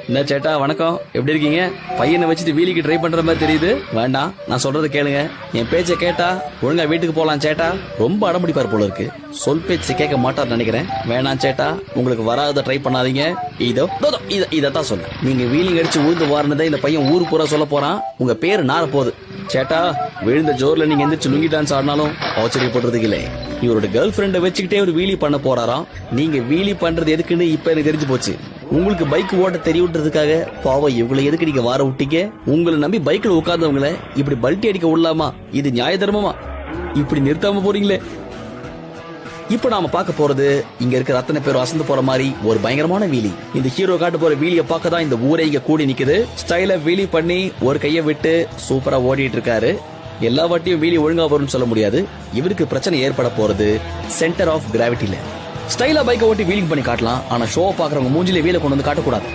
என்ன சேட்டா வணக்கம், எப்படி இருக்கீங்க? பையனை வச்சுட்டு வீலிக்கு ட்ரை பண்ற மாதிரி தெரியுது. வேண்டாம், நான் சொல்றதை கேளுங்க. என் பேச்ச கேட்டா ஒழுங்கா வீட்டுக்கு போலாம் சேட்டா. ரொம்ப அடம்பிடிப்பார் போல இருக்கு. சொல் பேச்சு கேட்க மாட்டார் நினைக்கிறேன். வேணாம் சேட்டா, உங்களுக்கு வராத ட்ரை பண்ணாதீங்க. இதத்தான் சொன்னேன். நீங்க வீலிங் அடிச்சு ஊர்ந்து வாரினதை இந்த பையன் ஊரு பூரா சொல்ல போறான். உங்க பேரு நார போகுது. சேட்டா, விழுந்த ஜோர்ல நீங்க எந்திரிச்சு லுங்கி டான்ஸ் ஆடினாலும் ஆச்சரியப்படுறதுக்கு இல்லை. இவரோட கேர்ள் ஃபிரெண்டை வச்சுக்கிட்டே ஒரு வீலி பண்ண போறாராம். நீங்க வீலி பண்றது எதுக்குன்னு இப்ப எனக்கு தெரிஞ்சு போச்சு. உங்களுக்கு பைக் ஓட்ட தெரியவிட்டதுக்காக பாவம் இவங்களை எதுக்கு நீங்க வார விட்டீங்க? உங்களை நம்பி பைக்ல உட்கார்ந்தவங்களை இப்படி பல்ட்டி அடிக்க விடலாமா? இது நியாய தர்மமா? இப்படி நிறுத்தாம போறீங்களே. இப்ப நாம பார்க்க போறது இங்க இருக்கிற அத்தனை பேரும் அசந்து போற மாதிரி ஒரு பயங்கரமான வீலி. இந்த ஹீரோ காட்டு போற வீலிய பார்க்க தான் இந்த ஊரே இங்க கூடி நிக்குது. ஸ்டைல வீலி பண்ணி ஒரு கைய விட்டு சூப்பரா ஓடிட்டு இருக்காரு. எல்லா வாட்டியும் வீலி ஒழுங்கா வரும்னு சொல்ல முடியாது. இவருக்கு பிரச்சனை ஏற்பட போறது சென்டர் ஆஃப் கிராவிட்டில. ஸ்டைலா பைக்கை ஓட்டி வீலிங் பண்ணி காட்டலாம், ஆனா ஷோ பாக்குறவங்க மூஞ்சிலே வீல கொண்டு வந்து காட்டக்கூடாது.